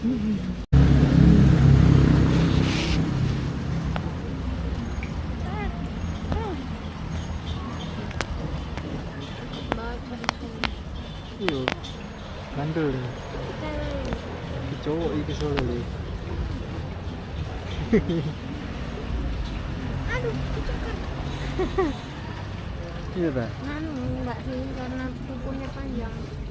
Iya, bandel nih. Cowok itu soalnya nih. Aduh, kecokan. Iya tak? Nanu, enggak sih, karena kukunya panjang.